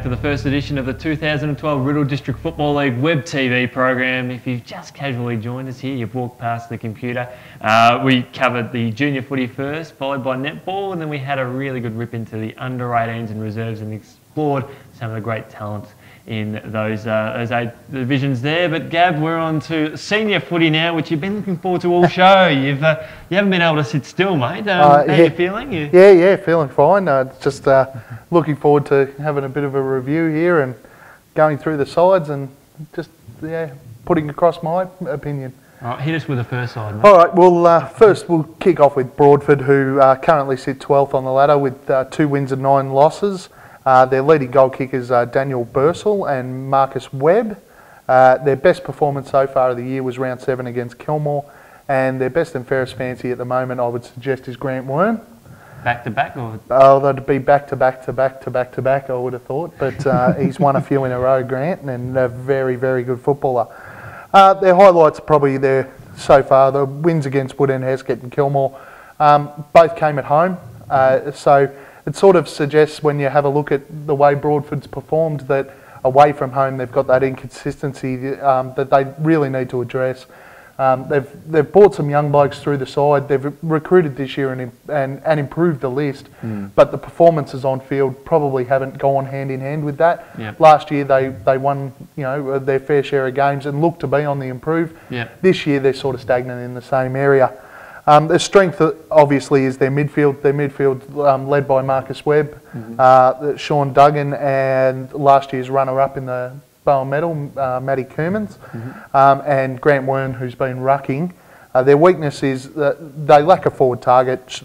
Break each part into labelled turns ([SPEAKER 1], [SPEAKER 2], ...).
[SPEAKER 1] for the first edition of the 2012 Riddle District Football League Web TV program. If you've just casually joined us here, you've walked past the computer. We covered the junior footy first, followed by netball, and then we had a really good rip into the under-18s and reserves and explored some of the great talents in those 8 divisions there. But Gab, we're on to senior footy now, which you've been looking forward to all show. You haven't been able to sit still, mate. How are you feeling?
[SPEAKER 2] Yeah, feeling fine. Just looking forward to having a bit of a review here and going through the sides and just putting across my opinion.
[SPEAKER 1] All right, hit us with the first side, mate.
[SPEAKER 2] All right, well, first we'll kick off with Broadford, who currently sit 12th on the ladder with 2 wins and 9 losses. Their leading goal kickers Daniel Bursell and Marcus Webb. Their best performance so far of the year was round 7 against Kilmore, and their best and fairest fancy at the moment, I would suggest, is Grant Worm.
[SPEAKER 1] Back to back, or?
[SPEAKER 2] Oh, that'd be back to back, I would have thought. But he's won a few in a row, Grant, and a very, very good footballer. Their highlights probably there so far, the wins against Woodend, Heskett and Kilmore, both came at home. So it sort of suggests, when you have a look at the way Broadford's performed, that away from home they've got that inconsistency that they really need to address. They've brought some young blokes through the side. They've recruited this year and improved the list, but the performances on field probably haven't gone hand in hand with that.
[SPEAKER 1] Yep.
[SPEAKER 2] Last year they won their fair share of games and looked to be on the improve.
[SPEAKER 1] Yep.
[SPEAKER 2] This year they're sort of stagnant in the same area. Their strength obviously is their midfield. Their midfield led by Marcus Webb, Sean Duggan, and last year's runner-up in the Bowen Medal, Matty Coomans, and Grant Wern, who's been rucking. Their weakness is that they lack a forward target.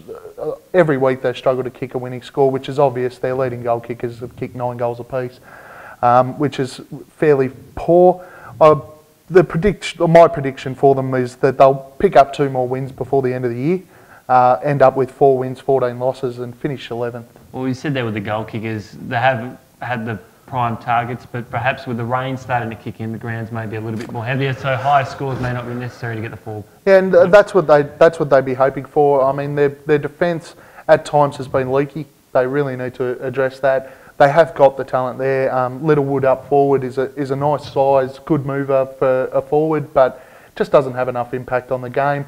[SPEAKER 2] Every week they struggle to kick a winning score, which is obvious. Their leading goal kickers have kicked 9 goals apiece, which is fairly poor. My prediction for them is that they'll pick up 2 more wins before the end of the year, end up with 4 wins, 14 losses, and finish 11th.
[SPEAKER 1] Well, you said there with the goal kickers, they have had the prime targets, but perhaps with the rain starting to kick in, the grounds may be a little bit more heavier, so high scores may not be necessary to get the fall. Yeah,
[SPEAKER 2] and that's what they'd be hoping for. I mean, their defence at times has been leaky. They really need to address that. They have got the talent there. Littlewood up forward is a nice size, good mover for a forward, but just doesn't have enough impact on the game.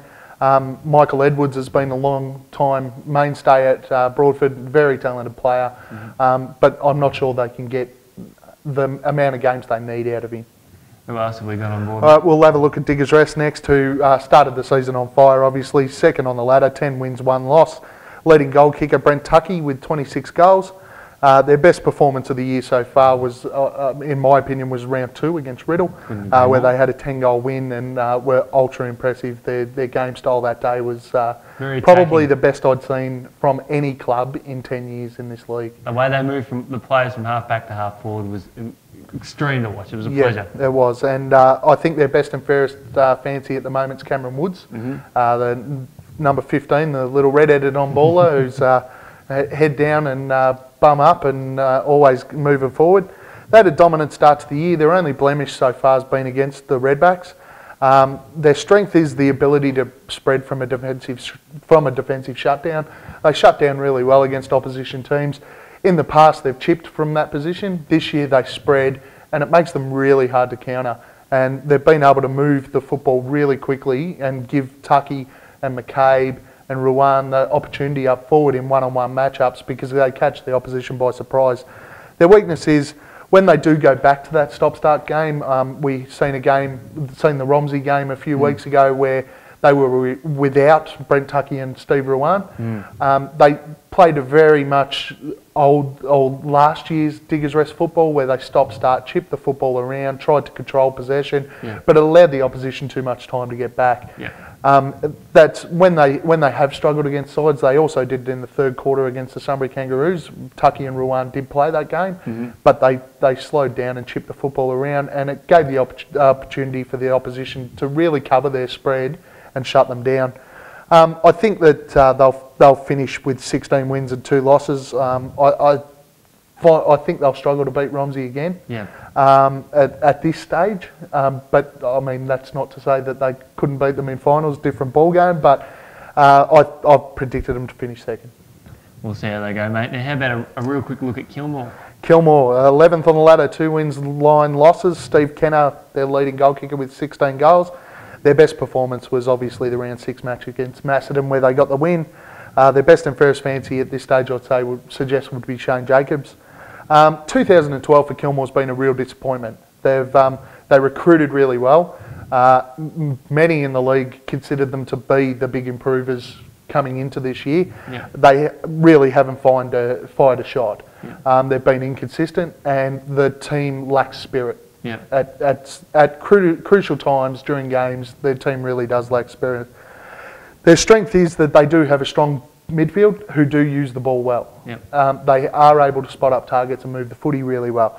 [SPEAKER 2] Michael Edwards has been a long time mainstay at Broadford, very talented player, but I'm not sure they can get the amount of games they need out of him.
[SPEAKER 1] Who else have we got on board?
[SPEAKER 2] All right, we'll have a look at Diggers Rest next, who started the season on fire, obviously. Second on the ladder, 10 wins, 1 loss. Leading goal kicker Brent Tuckey with 26 goals. Their best performance of the year so far was, in my opinion, was round 2 against Riddle, where they had a 10-goal win and were ultra impressive. Their game style that day was probably the best I'd seen from any club in 10 years in this league.
[SPEAKER 1] The way they moved from the players from half back to half forward was extreme to watch. It was a pleasure.
[SPEAKER 2] Yeah, it was, and I think their best and fairest fancy at the moment is Cameron Woods, the number 15, the little red-headed on-baller who's head down and bum up and always moving forward. They had a dominant start to the year. Their only blemish so far has been against the Redbacks. Their strength is the ability to spread from a defensive shutdown. They shut down really well against opposition teams. In the past, they've chipped from that position. This year, they spread, and it makes them really hard to counter. And they've been able to move the football really quickly and give Tuckey and McCabe and Ruan the opportunity up forward in one-on-one matchups because they catch the opposition by surprise. Their weakness is when they do go back to that stop-start game. We seen the Romsey game a few weeks ago where they were without Brent Tuckey and Steve Ruan. They played a very much old last year's Diggers Rest football where they stop-start, chipped the football around, tried to control possession, but it allowed the opposition too much time to get back. That's when they have struggled against sides. They also did it in the 3rd quarter against the Sunbury Kangaroos. Tuckey and Ruan did play that game, but they slowed down and chipped the football around, and it gave the opportunity for the opposition to really cover their spread and shut them down. I think that they'll finish with 16 wins and 2 losses. I think they'll struggle to beat Romsey again at this stage. But I mean, that's not to say that they couldn't beat them in finals, different ball game. But I've predicted them to finish 2nd.
[SPEAKER 1] We'll see how they go, mate. Now, how about a real quick look at Kilmore?
[SPEAKER 2] Kilmore, 11th on the ladder, 2 wins, line losses. Steve Kenner, their leading goal kicker with 16 goals. Their best performance was obviously the round 6 match against Macedon where they got the win. Their best and fairest fancy at this stage, I'd say, would suggest would be Shane Jacobs. 2012 for Kilmore's been a real disappointment. They recruited really well. Many in the league considered them to be the big improvers coming into this year.
[SPEAKER 1] Yeah.
[SPEAKER 2] They really haven't fired a shot. Yeah. They've been inconsistent and the team lacks spirit.
[SPEAKER 1] Yeah.
[SPEAKER 2] At crucial times during games, their team really does lack spirit. Their strength is that they do have a strong midfield who do use the ball well.
[SPEAKER 1] Yep.
[SPEAKER 2] They are able to spot up targets and move the footy really well.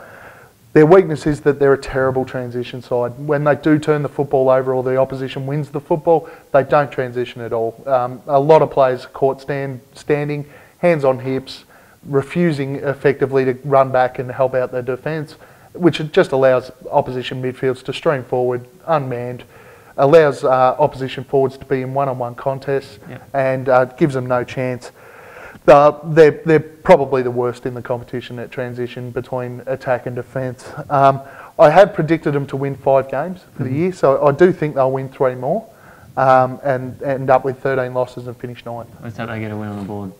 [SPEAKER 2] Their weakness is that they're a terrible transition side. When they do turn the football over or the opposition wins the football, they don't transition at all. A lot of players caught standing, hands on hips, refusing effectively to run back and help out their defence, which just allows opposition midfields to stream forward unmanned, allows opposition forwards to be in one-on-one contests,
[SPEAKER 1] yep.
[SPEAKER 2] and gives them no chance. They're probably the worst in the competition at transition between attack and defence. I have predicted them to win 5 games for the year, so I do think they'll win 3 more and end up with 13 losses and finish 9th.
[SPEAKER 1] Let's hope they get a win on the board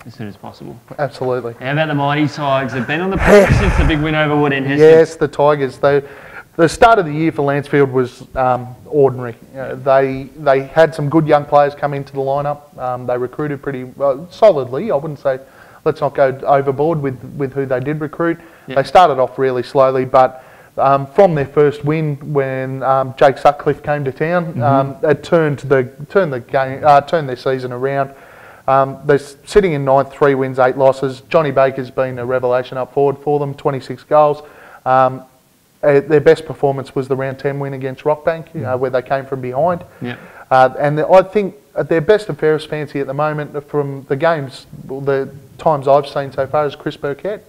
[SPEAKER 1] as soon as possible.
[SPEAKER 2] Absolutely.
[SPEAKER 1] How about the Mighty Tigers? They've been on the press since the big win over Wood End.
[SPEAKER 2] Yes, the Tigers. The start of the year for Lancefield was ordinary. They had some good young players come into the lineup. They recruited pretty solidly. I wouldn't say let's not go overboard with who they did recruit. Yep. They started off really slowly, but from their first win when Jake Sutcliffe came to town, it turned their season around. They're sitting in 9th, 3 wins, 8 losses. Johnny Baker's been a revelation up forward for them, 26 goals. Their best performance was the round 10 win against Rockbank, where they came from behind.
[SPEAKER 1] Yep.
[SPEAKER 2] And I think their best and fairest fancy at the moment from the games, the times I've seen so far, is Chris Burkett,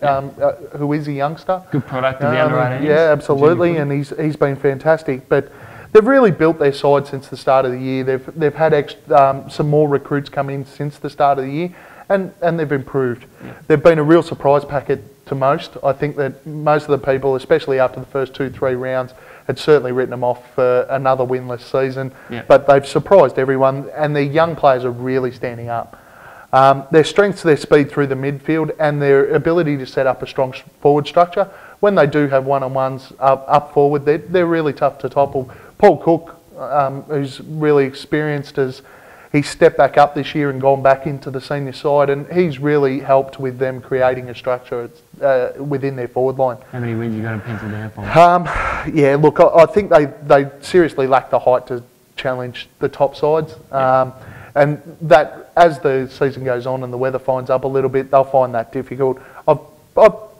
[SPEAKER 2] who is a youngster.
[SPEAKER 1] Good product of the under 18s.
[SPEAKER 2] Yeah, absolutely, and he's been fantastic. But they've really built their side since the start of the year. They've had some more recruits come in since the start of the year, and they've improved. Yeah. They've been a real surprise packet to most. I think that most of the people, especially after the first 2-3 rounds, had certainly written them off for another winless season. Yeah. But they've surprised everyone, and their young players are really standing up. Their strengths, their speed through the midfield, and their ability to set up a strong forward structure. When they do have one-on-ones up forward, they're really tough to topple. Paul Cook, who's really experienced, he's stepped back up this year and gone back into the senior side, and he's really helped with them creating a structure within their forward line.
[SPEAKER 1] How many wins you got to pencil down for?
[SPEAKER 2] Yeah, look, I think they seriously lack the height to challenge the top sides, and that as the season goes on and the weather finds up a little bit, they'll find that difficult. I've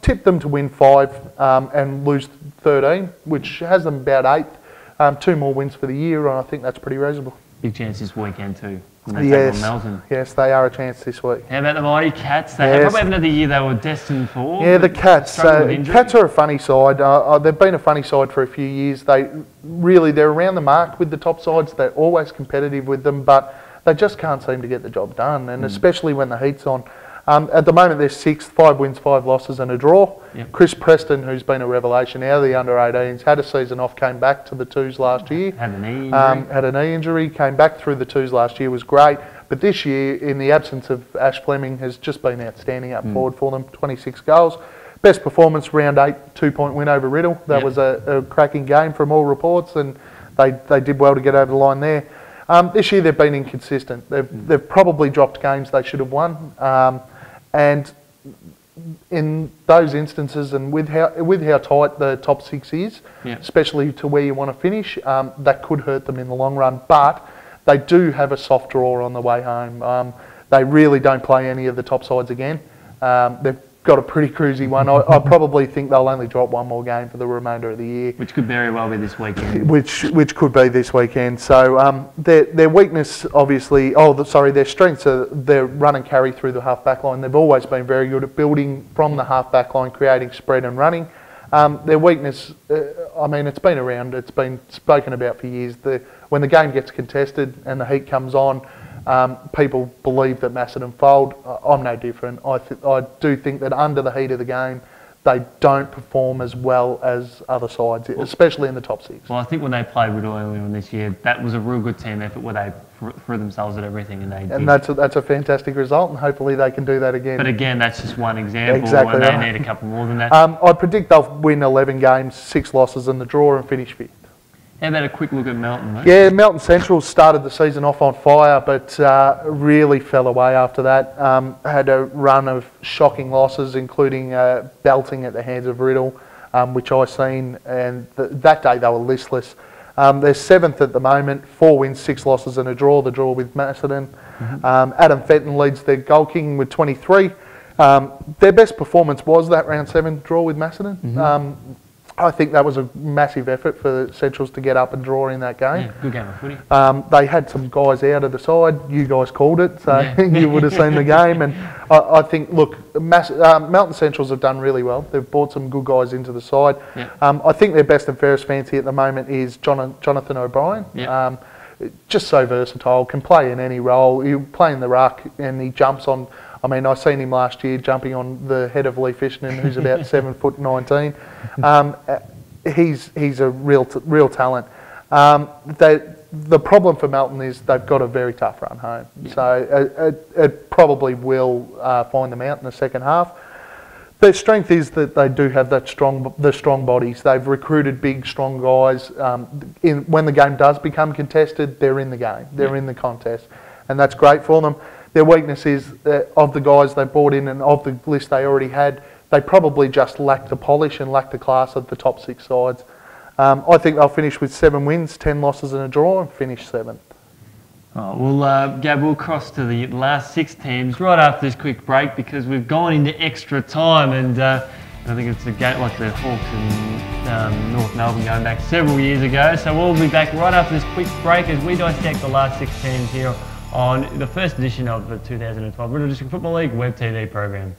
[SPEAKER 2] tipped them to win 5 and lose 13, which has them about 8th. 2 more wins for the year, and I think that's pretty reasonable.
[SPEAKER 1] Big chance this weekend too.
[SPEAKER 2] Yes, they are a chance this week.
[SPEAKER 1] How about the Mighty Cats? They probably have another year they were destined for.
[SPEAKER 2] Yeah, the Cats. Cats are a funny side. They've been a funny side for a few years. They're around the mark with the top sides. They're always competitive with them, but they just can't seem to get the job done, and especially when the heat's on. At the moment, they're 6th, 5 wins, 5 losses and a draw. Yep. Chris Preston, who's been a revelation out of the under-18s, had a season off, came back to the 2s last year.
[SPEAKER 1] Had a knee injury.
[SPEAKER 2] Came back through the 2s last year, was great. But this year, in the absence of Ash Fleming, has just been outstanding up forward for them, 26 goals. Best performance, round 8, 2-point win over Riddle. That was a cracking game from all reports, and they did well to get over the line there. This year, they've been inconsistent. They've probably dropped games they should have won. And in those instances, and with how tight the top 6 is, especially to where you want to finish, that could hurt them in the long run. But they do have a soft draw on the way home. They really don't play any of the top sides again. They've got a pretty cruisy one. I probably think they'll only drop 1 more game for the remainder of the year.
[SPEAKER 1] Which could very well be this weekend.
[SPEAKER 2] Which could be this weekend. So their weakness, obviously, their strengths are their run and carry through the half-back line. They've always been very good at building from the half-back line, creating spread and running. Their weakness, it's been around, it's been spoken about for years. When the game gets contested and the heat comes on, people believe that Macedon fold. I'm no different. I do think that under the heat of the game, they don't perform as well as other sides, especially in the top 6.
[SPEAKER 1] Well, I think when they played Riddle earlier on this year, that was a real good team effort where they threw themselves at everything and they did.
[SPEAKER 2] And that's a fantastic result, and hopefully they can do that again.
[SPEAKER 1] But again, that's just one example,
[SPEAKER 2] Exactly
[SPEAKER 1] and they
[SPEAKER 2] right.
[SPEAKER 1] need a couple more than that.
[SPEAKER 2] I predict they'll win 11 games, 6 losses in the draw, and finish 5th.
[SPEAKER 1] How about a quick look at Melton, mate?
[SPEAKER 2] Yeah, Melton Central started the season off on fire, but really fell away after that. Had a run of shocking losses, including belting at the hands of Riddle, which I seen, and that day they were listless. They're 7th at the moment, 4 wins, 6 losses and a draw, the draw with Macedon. Adam Fenton leads their goal kicking with 23. Their best performance was that round 7 draw with Macedon. I think that was a massive effort for the Centrals to get up and draw in that game.
[SPEAKER 1] Yeah, good game of footy.
[SPEAKER 2] They had some guys out of the side. You guys called it, so you would have seen the game. And I think, look, Melton Centrals have done really well. They've brought some good guys into the side.
[SPEAKER 1] Yeah.
[SPEAKER 2] I think their best and fairest fancy at the moment is Jonathan O'Brien.
[SPEAKER 1] Yeah.
[SPEAKER 2] Just so versatile, can play in any role. He'll play in the ruck and he jumps on. I mean, I seen him last year jumping on the head of Lee Fishnan, who's about 7'19". He's a real talent. The problem for Melton is they've got a very tough run home, so it probably will find them out in the second half. Their strength is that they do have the strong bodies. They've recruited big, strong guys. When the game does become contested, they're in the game. They're in the contest, and that's great for them. Their weakness is of the guys they brought in and of the list they already had, they probably just lack the polish and lack the class of the top 6 sides. I think they'll finish with 7 wins, 10 losses and a draw, and finish 7th.
[SPEAKER 1] Oh, well, Gab, we'll cross to the last 6 teams right after this quick break because we've gone into extra time, and I think it's a game like the Hawks and North Melbourne going back several years ago. So we'll be back right after this quick break as we dissect the last 6 teams here on the first edition of the 2012 Riddle District Football League Web TV program.